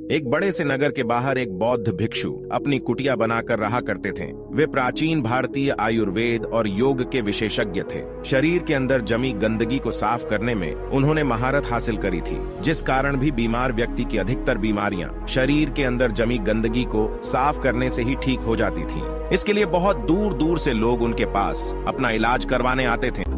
एक बड़े से नगर के बाहर एक बौद्ध भिक्षु अपनी कुटिया बनाकर रहा करते थे। वे प्राचीन भारतीय आयुर्वेद और योग के विशेषज्ञ थे। शरीर के अंदर जमी गंदगी को साफ करने में उन्होंने महारत हासिल करी थी, जिस कारण भी बीमार व्यक्ति की अधिकतर बीमारियां शरीर के अंदर जमी गंदगी को साफ करने से ही ठीक हो जाती थी। इसके लिए बहुत दूर दूर से लोग उनके पास अपना इलाज करवाने आते थे।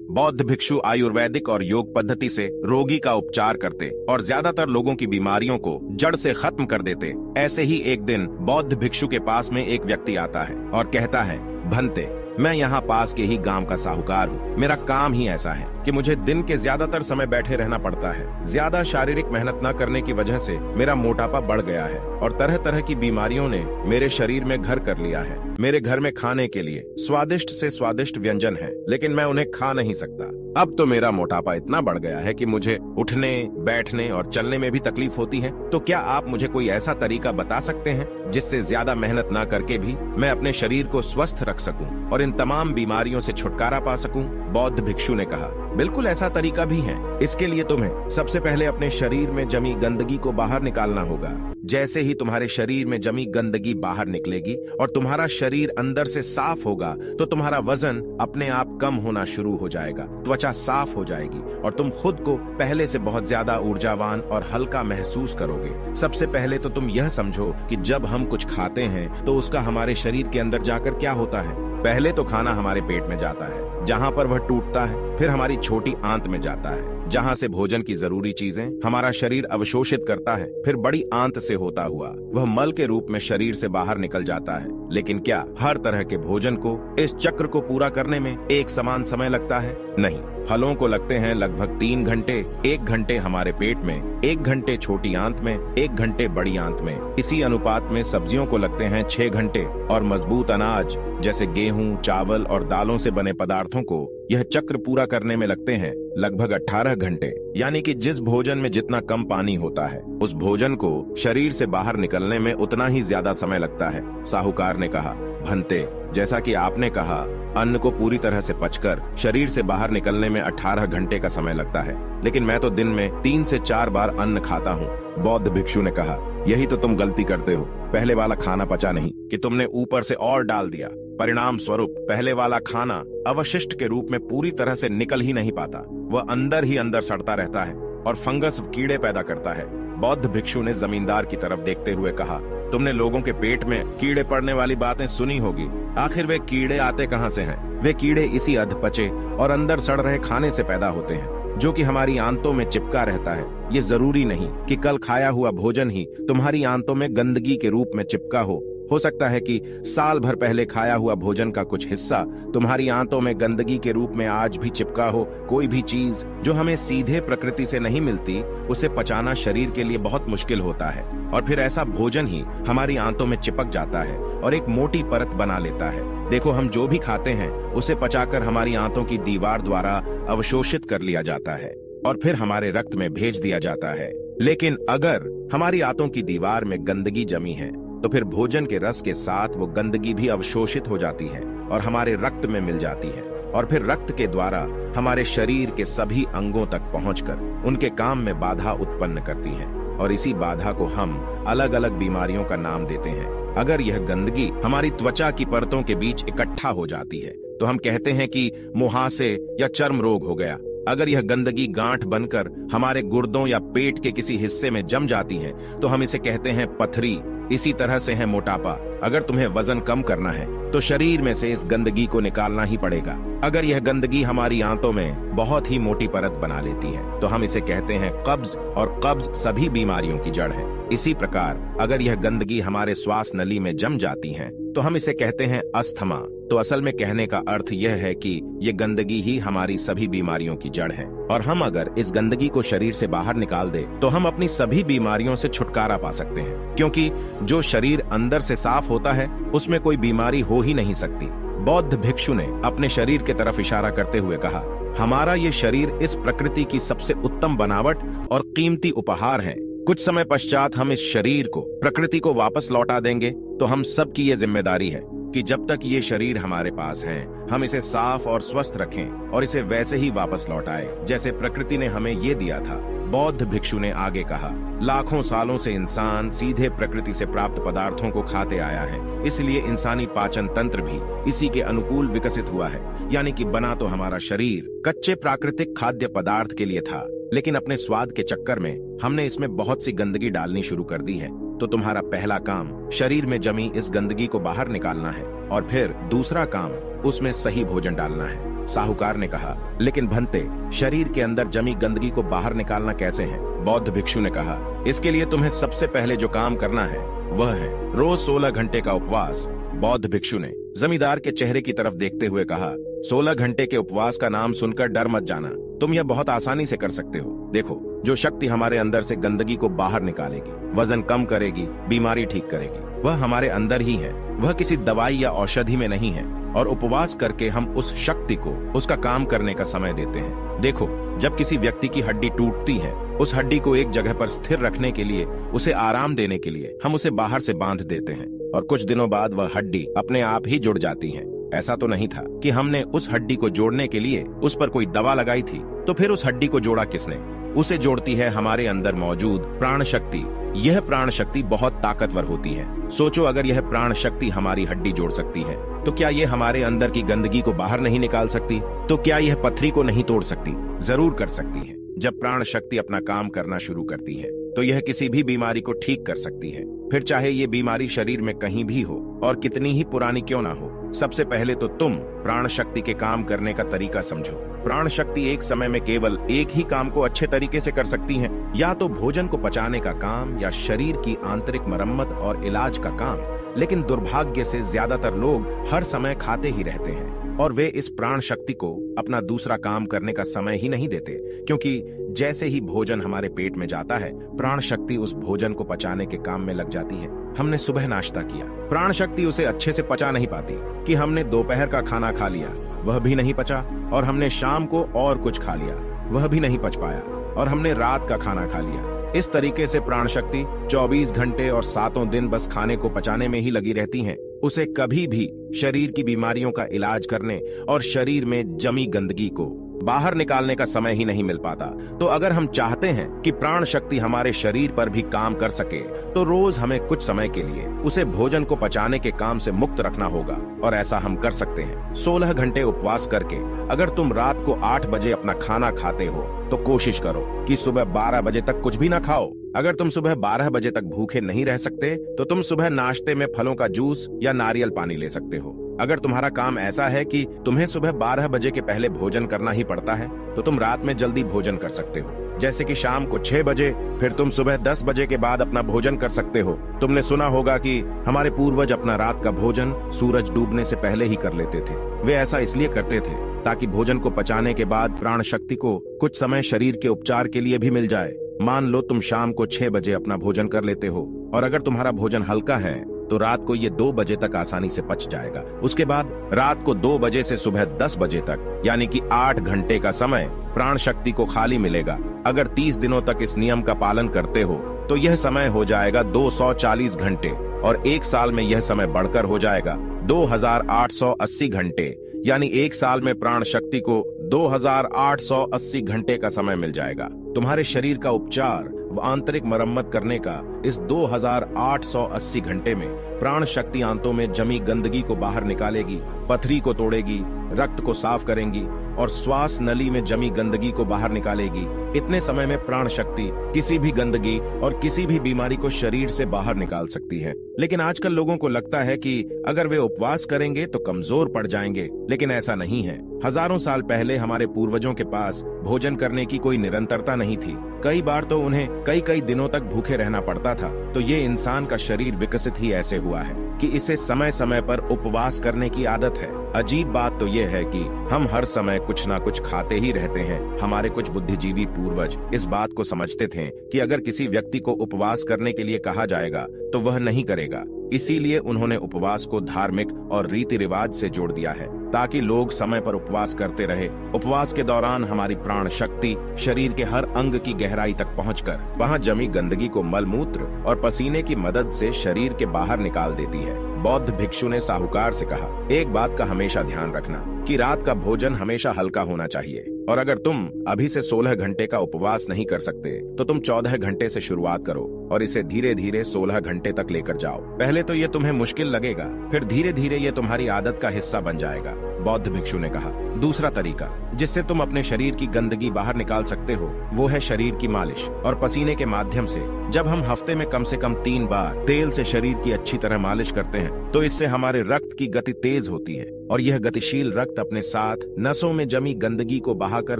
बौद्ध भिक्षु आयुर्वेदिक और योग पद्धति से रोगी का उपचार करते और ज्यादातर लोगों की बीमारियों को जड़ से खत्म कर देते। ऐसे ही एक दिन बौद्ध भिक्षु के पास में एक व्यक्ति आता है और कहता है, भंते, मैं यहाँ पास के ही गांव का साहूकार हूँ। मेरा काम ही ऐसा है कि मुझे दिन के ज्यादातर समय बैठे रहना पड़ता है। ज्यादा शारीरिक मेहनत न करने की वजह से मेरा मोटापा बढ़ गया है और तरह तरह की बीमारियों ने मेरे शरीर में घर कर लिया है। मेरे घर में खाने के लिए स्वादिष्ट से स्वादिष्ट व्यंजन है, लेकिन मैं उन्हें खा नहीं सकता। अब तो मेरा मोटापा इतना बढ़ गया है कि मुझे उठने, बैठने और चलने में भी तकलीफ होती है। तो क्या आप मुझे कोई ऐसा तरीका बता सकते हैं जिससे ज्यादा मेहनत न करके भी मैं अपने शरीर को स्वस्थ रख सकूं और इन तमाम बीमारियों से छुटकारा पा सकूं? बौद्ध भिक्षु ने कहा, बिल्कुल ऐसा तरीका भी है। इसके लिए तुम्हें सबसे पहले अपने शरीर में जमी गंदगी को बाहर निकालना होगा। जैसे ही तुम्हारे शरीर में जमी गंदगी बाहर निकलेगी और तुम्हारा शरीर अंदर से साफ होगा तो तुम्हारा वजन अपने आप कम होना शुरू हो जाएगा, त्वचा साफ हो जाएगी और तुम खुद को पहले से बहुत ज्यादा ऊर्जावान और हल्का महसूस करोगे। सबसे पहले तो तुम यह समझो कि जब हम कुछ खाते हैं तो उसका हमारे शरीर के अंदर जाकर क्या होता है। पहले तो खाना हमारे पेट में जाता है, जहाँ पर वह टूटता है, फिर हमारी छोटी आंत में जाता है, जहाँ से भोजन की जरूरी चीजें हमारा शरीर अवशोषित करता है, फिर बड़ी आंत से होता हुआ वह मल के रूप में शरीर से बाहर निकल जाता है। लेकिन क्या हर तरह के भोजन को, इस चक्र को पूरा करने में एक समान समय लगता है? नहीं। फलों को लगते हैं लगभग 3 घंटे, 1 घंटे हमारे पेट में, 1 घंटे छोटी आंत में, 1 घंटे बड़ी आंत में। इसी अनुपात में सब्जियों को लगते हैं 6 घंटे और मजबूत अनाज जैसे गेहूं, चावल और दालों से बने पदार्थों को यह चक्र पूरा करने में लगते हैं लगभग 18 घंटे। यानी कि जिस भोजन में जितना कम पानी होता है, उस भोजन को शरीर से बाहर निकलने में उतना ही ज्यादा समय लगता है। साहूकार ने कहा, भंते, जैसा कि आपने कहा, अन्न को पूरी तरह से पचकर शरीर से बाहर निकलने में 18 घंटे का समय लगता है, लेकिन मैं तो दिन में 3 से 4 बार अन्न खाता हूँ। बौद्ध भिक्षु ने कहा, यही तो तुम गलती करते हो। पहले वाला खाना पचा नहीं कि तुमने ऊपर से और डाल दिया। परिणाम स्वरूप पहले वाला खाना अवशिष्ट के रूप में पूरी तरह से निकल ही नहीं पाता। वह अंदर ही अंदर सड़ता रहता है और फंगस कीड़े पैदा करता है। बौद्ध भिक्षु ने जमींदार की तरफ देखते हुए कहा, तुमने लोगों के पेट में कीड़े पड़ने वाली बातें सुनी होगी। आखिर वे कीड़े आते कहां से हैं? वे कीड़े इसी अधपचे और अंदर सड़ रहे खाने से पैदा होते हैं, जो कि हमारी आंतों में चिपका रहता है। ये जरूरी नहीं कि कल खाया हुआ भोजन ही तुम्हारी आंतों में गंदगी के रूप में चिपका हो सकता है कि साल भर पहले खाया हुआ भोजन का कुछ हिस्सा तुम्हारी आंतों में गंदगी के रूप में आज भी चिपका हो। कोई भी चीज जो हमें सीधे प्रकृति से नहीं मिलती, उसे पचाना शरीर के लिए बहुत मुश्किल होता है और फिर ऐसा भोजन ही हमारी आंतों में चिपक जाता है और एक मोटी परत बना लेता है। देखो, हम जो भी खाते हैं उसे पचाकर हमारी आंतों की दीवार द्वारा अवशोषित कर लिया जाता है और फिर हमारे रक्त में भेज दिया जाता है। लेकिन अगर हमारी आंतों की दीवार में गंदगी जमी है तो फिर भोजन के रस के साथ वो गंदगी भी अवशोषित हो जाती है और हमारे रक्त में मिल जाती है और फिर रक्त के द्वारा हमारे शरीर के सभी अंगों तक पहुंचकर उनके काम में बाधा उत्पन्न करती है और इसी बाधा को हम अलग अलग बीमारियों का नाम देते हैं। अगर यह गंदगी हमारी त्वचा की परतों के बीच इकट्ठा हो जाती है तो हम कहते हैं कि मुहासे या चर्म रोग हो गया। अगर यह गंदगी गांठ बनकर हमारे गुर्दों या पेट के किसी हिस्से में जम जाती है तो हम इसे कहते हैं पथरी। इसी तरह से है मोटापा। अगर तुम्हें वजन कम करना है तो शरीर में से इस गंदगी को निकालना ही पड़ेगा। अगर यह गंदगी हमारी आंतों में बहुत ही मोटी परत बना लेती है तो हम इसे कहते हैं कब्ज और कब्ज सभी बीमारियों की जड़ है। इसी प्रकार अगर यह गंदगी हमारे श्वास नली में जम जाती है तो हम इसे कहते हैं अस्थमा। तो असल में कहने का अर्थ यह है कि ये गंदगी ही हमारी सभी बीमारियों की जड़ है और हम अगर इस गंदगी को शरीर से बाहर निकाल दे तो हम अपनी सभी बीमारियों से छुटकारा पा सकते हैं, क्योंकि जो शरीर अंदर से साफ होता है उसमें कोई बीमारी हो ही नहीं सकती। बौद्ध भिक्षु ने अपने शरीर की तरफ इशारा करते हुए कहा, हमारा ये शरीर इस प्रकृति की सबसे उत्तम बनावट और कीमती उपहार है। कुछ समय पश्चात हम इस शरीर को प्रकृति को वापस लौटा देंगे तो हम सब की ये जिम्मेदारी है, कि जब तक ये शरीर हमारे पास है हम इसे साफ और स्वस्थ रखें और इसे वैसे ही वापस लौटाएं जैसे प्रकृति ने हमें ये दिया था। बौद्ध भिक्षु ने आगे कहा, लाखों सालों से इंसान सीधे प्रकृति से प्राप्त पदार्थों को खाते आया है, इसलिए इंसानी पाचन तंत्र भी इसी के अनुकूल विकसित हुआ है। यानी कि बना तो हमारा शरीर कच्चे प्राकृतिक खाद्य पदार्थ के लिए था, लेकिन अपने स्वाद के चक्कर में हमने इसमें बहुत सी गंदगी डालनी शुरू कर दी है। तो तुम्हारा पहला काम शरीर में जमी इस गंदगी को बाहर निकालना है और फिर दूसरा काम उसमें सही भोजन डालना है। साहूकार ने कहा, लेकिन भंते, शरीर के अंदर जमी गंदगी को बाहर निकालना कैसे है? बौद्ध भिक्षु ने कहा, इसके लिए तुम्हें सबसे पहले जो काम करना है वह है रोज 16 घंटे का उपवास। बौद्ध भिक्षु ने जमींदार के चेहरे की तरफ देखते हुए कहा, 16 घंटे के उपवास का नाम सुनकर डर मत जाना, तुम यह बहुत आसानी से कर सकते हो। देखो, जो शक्ति हमारे अंदर से गंदगी को बाहर निकालेगी, वजन कम करेगी, बीमारी ठीक करेगी, वह हमारे अंदर ही है, वह किसी दवाई या औषधि में नहीं है। और उपवास करके हम उस शक्ति को उसका काम करने का समय देते हैं। देखो, जब किसी व्यक्ति की हड्डी टूटती है, उस हड्डी को एक जगह पर स्थिर रखने के लिए, उसे आराम देने के लिए हम उसे बाहर से बांध देते हैं और कुछ दिनों बाद वह हड्डी अपने आप ही जुड़ जाती है। ऐसा तो नहीं था कि हमने उस हड्डी को जोड़ने के लिए उस पर कोई दवा लगाई थी। तो फिर उस हड्डी को जोड़ा किसने? उसे जोड़ती है हमारे अंदर मौजूद प्राण शक्ति। यह प्राण शक्ति बहुत ताकतवर होती है। सोचो, अगर यह प्राण शक्ति हमारी हड्डी जोड़ सकती है तो क्या यह हमारे अंदर की गंदगी को बाहर नहीं निकाल सकती? तो क्या यह पथरी को नहीं तोड़ सकती? जरूर कर सकती है। जब प्राण शक्ति अपना काम करना शुरू करती है तो यह किसी भी बीमारी को ठीक कर सकती है, फिर चाहे ये बीमारी शरीर में कहीं भी हो और कितनी ही पुरानी क्यों ना हो। सबसे पहले तो तुम प्राण शक्ति के काम करने का तरीका समझो। प्राण शक्ति एक समय में केवल एक ही काम को अच्छे तरीके से कर सकती है, या तो भोजन को पचाने का काम या शरीर की आंतरिक मरम्मत और इलाज का काम। लेकिन दुर्भाग्य से ज्यादातर लोग हर समय खाते ही रहते हैं और वे इस प्राण शक्ति को अपना दूसरा काम करने का समय ही नहीं देते, क्योंकि जैसे ही भोजन हमारे पेट में जाता है, प्राण शक्ति उस भोजन को पचाने के काम में लग जाती है। हमने सुबह नाश्ता किया, प्राण शक्ति उसे अच्छे से पचा नहीं पाती कि हमने दोपहर का खाना खा लिया, वह भी नहीं पचा, और हमने शाम को और कुछ खा लिया, वह भी नहीं पच पाया, और हमने रात का खाना खा लिया। इस तरीके से प्राण शक्ति 24 घंटे और 7 दिन बस खाने को पचाने में ही लगी रहती हैं। उसे कभी भी शरीर की बीमारियों का इलाज करने और शरीर में जमी गंदगी को बाहर निकालने का समय ही नहीं मिल पाता। तो अगर हम चाहते हैं कि प्राण शक्ति हमारे शरीर पर भी काम कर सके, तो रोज हमें कुछ समय के लिए उसे भोजन को पचाने के काम से मुक्त रखना होगा, और ऐसा हम कर सकते हैं 16 घंटे उपवास करके। अगर तुम रात को 8 बजे अपना खाना खाते हो तो कोशिश करो कि सुबह 12 बजे तक कुछ भी ना खाओ। अगर तुम सुबह 12 बजे तक भूखे नहीं रह सकते तो तुम सुबह नाश्ते में फलों का जूस या नारियल पानी ले सकते हो। अगर तुम्हारा काम ऐसा है कि तुम्हें सुबह 12 बजे के पहले भोजन करना ही पड़ता है, तो तुम रात में जल्दी भोजन कर सकते हो, जैसे कि शाम को 6 बजे। फिर तुम सुबह 10 बजे के बाद अपना भोजन कर सकते हो। तुमने सुना होगा कि हमारे पूर्वज अपना रात का भोजन सूरज डूबने से पहले ही कर लेते थे। वे ऐसा इसलिए करते थे ताकि भोजन को पचाने के बाद प्राण शक्ति को कुछ समय शरीर के उपचार के लिए भी मिल जाए। मान लो तुम शाम को 6 बजे अपना भोजन कर लेते हो, और अगर तुम्हारा भोजन हल्का है तो रात को ये 2 बजे तक आसानी से पच जाएगा। उसके बाद रात को 2 बजे से सुबह 10 बजे तक, यानी कि 8 घंटे का समय प्राण शक्ति को खाली मिलेगा। अगर 30 दिनों तक इस नियम का पालन करते हो तो यह समय हो जाएगा 240 घंटे, और एक साल में यह समय बढ़कर हो जाएगा 2880 घंटे। यानी एक साल में प्राण शक्ति को 2880 घंटे का समय मिल जाएगा। तुम्हारे शरीर का उपचार व आंतरिक मरम्मत करने का इस 2880 घंटे में प्राण शक्ति आंतों में जमी गंदगी को बाहर निकालेगी, पथरी को तोड़ेगी, रक्त को साफ करेंगी और श्वास नली में जमी गंदगी को बाहर निकालेगी। इतने समय में प्राण शक्ति किसी भी गंदगी और किसी भी बीमारी को शरीर से बाहर निकाल सकती है। लेकिन आजकल लोगों को लगता है कि अगर वे उपवास करेंगे तो कमजोर पड़ जाएंगे, लेकिन ऐसा नहीं है। हजारों साल पहले हमारे पूर्वजों के पास भोजन करने की कोई निरंतरता नहीं थी। कई बार तो उन्हें कई दिनों तक भूखे रहना पड़ता था। तो ये इंसान का शरीर विकसित ही ऐसे हुआ है कि इसे समय समय पर उपवास करने की आदत है। अजीब बात तो ये है कि हम हर समय कुछ ना कुछ खाते ही रहते हैं। हमारे कुछ बुद्धिजीवी पूर्वज इस बात को समझते थे कि अगर किसी व्यक्ति को उपवास करने के लिए कहा जाएगा तो वह नहीं करेगा। इसीलिए उन्होंने उपवास को धार्मिक और रीति रिवाज से जोड़ दिया है, ताकि लोग समय पर उपवास करते रहे। उपवास के दौरान हमारी प्राण शक्ति शरीर के हर अंग की गहराई तक पहुंचकर वहां जमी गंदगी को मलमूत्र और पसीने की मदद से शरीर के बाहर निकाल देती है। बौद्ध भिक्षु ने साहूकार से कहा, एक बात का हमेशा ध्यान रखना कि रात का भोजन हमेशा हल्का होना चाहिए, और अगर तुम अभी से 16 घंटे का उपवास नहीं कर सकते तो तुम 14 घंटे से शुरुआत करो और इसे धीरे धीरे 16 घंटे तक लेकर जाओ। पहले तो ये तुम्हें मुश्किल लगेगा, फिर धीरे धीरे ये तुम्हारी आदत का हिस्सा बन जाएगा, बौद्ध भिक्षु ने कहा। दूसरा तरीका जिससे तुम अपने शरीर की गंदगी बाहर निकाल सकते हो वो है शरीर की मालिश और पसीने के माध्यम से। जब हम हफ्ते में कम से कम 3 बार तेल से शरीर की अच्छी तरह मालिश करते हैं तो इससे हमारे रक्त की गति तेज होती है और यह गतिशील रक्त अपने साथ नसों में जमी गंदगी को बहाकर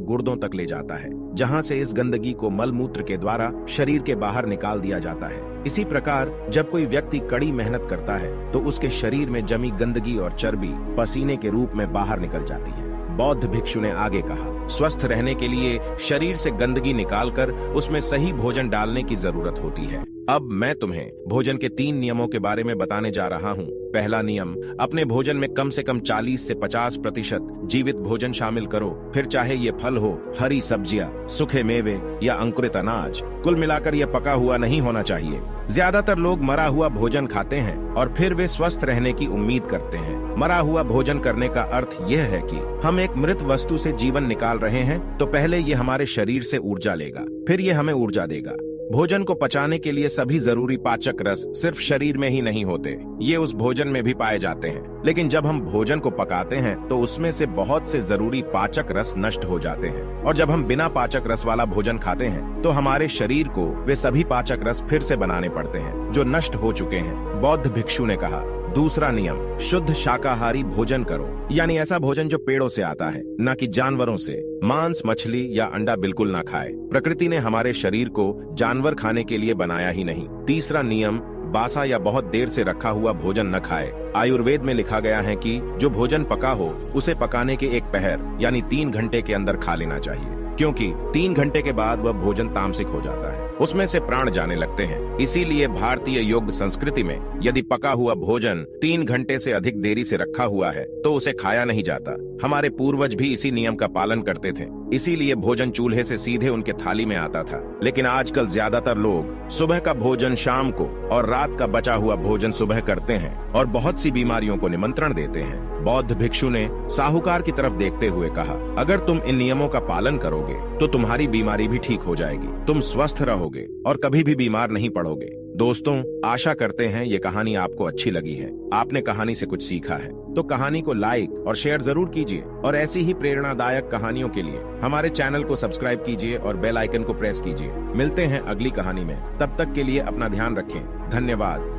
गुर्दों तक ले जाता है, जहां से इस गंदगी को मल मूत्र के द्वारा शरीर के बाहर निकाल दिया जाता है। इसी प्रकार जब कोई व्यक्ति कड़ी मेहनत करता है तो उसके शरीर में जमी गंदगी और चर्बी पसीने के रूप में बाहर निकल जाती है। बौद्ध भिक्षु ने आगे कहा, स्वस्थ रहने के लिए शरीर से गंदगी निकालकर उसमें सही भोजन डालने की जरूरत होती है। अब मैं तुम्हें भोजन के 3 नियमों के बारे में बताने जा रहा हूँ। पहला नियम, अपने भोजन में कम से कम 40 से 50% जीवित भोजन शामिल करो, फिर चाहे ये फल हो, हरी सब्जियां, सूखे मेवे या अंकुरित अनाज। कुल मिलाकर यह पका हुआ नहीं होना चाहिए। ज्यादातर लोग मरा हुआ भोजन खाते हैं और फिर वे स्वस्थ रहने की उम्मीद करते हैं। मरा हुआ भोजन करने का अर्थ यह है कि हम एक मृत वस्तु से जीवन निकाल रहे हैं, तो पहले ये हमारे शरीर से ऊर्जा लेगा, फिर ये हमें ऊर्जा देगा। भोजन को पचाने के लिए सभी जरूरी पाचक रस सिर्फ शरीर में ही नहीं होते, ये उस भोजन में भी पाए जाते हैं। लेकिन जब हम भोजन को पकाते हैं तो उसमें से बहुत से जरूरी पाचक रस नष्ट हो जाते हैं, और जब हम बिना पाचक रस वाला भोजन खाते हैं तो हमारे शरीर को वे सभी पाचक रस फिर से बनाने पड़ते हैं जो नष्ट हो चुके हैं, बौद्ध भिक्षु ने कहा। दूसरा नियम, शुद्ध शाकाहारी भोजन करो, यानी ऐसा भोजन जो पेड़ों से आता है, न कि जानवरों से। मांस, मछली या अंडा बिल्कुल ना खाए। प्रकृति ने हमारे शरीर को जानवर खाने के लिए बनाया ही नहीं। तीसरा नियम, बासा या बहुत देर से रखा हुआ भोजन न खाए। आयुर्वेद में लिखा गया है कि जो भोजन पका हो उसे पकाने के 1 पहर यानी 3 घंटे के अंदर खा लेना चाहिए, क्योंकि 3 घंटे के बाद वह भोजन तामसिक हो जाता है, उसमें से प्राण जाने लगते हैं। इसीलिए भारतीय योग संस्कृति में यदि पका हुआ भोजन 3 घंटे से अधिक देरी से रखा हुआ है तो उसे खाया नहीं जाता। हमारे पूर्वज भी इसी नियम का पालन करते थे, इसीलिए भोजन चूल्हे से सीधे उनके थाली में आता था। लेकिन आजकल ज्यादातर लोग सुबह का भोजन शाम को और रात का बचा हुआ भोजन सुबह करते हैं और बहुत सी बीमारियों को निमंत्रण देते हैं। बौद्ध भिक्षु ने साहूकार की तरफ देखते हुए कहा, अगर तुम इन नियमों का पालन करोगे तो तुम्हारी बीमारी भी ठीक हो जाएगी, तुम स्वस्थ रहोगे और कभी भी बीमार नहीं पड़ोगे। दोस्तों, आशा करते हैं ये कहानी आपको अच्छी लगी है, आपने कहानी से कुछ सीखा है। तो कहानी को लाइक और शेयर जरूर कीजिए और ऐसी ही प्रेरणादायक कहानियों के लिए हमारे चैनल को सब्सक्राइब कीजिए और बेल आइकन को प्रेस कीजिए। मिलते हैं अगली कहानी में, तब तक के लिए अपना ध्यान रखें। धन्यवाद।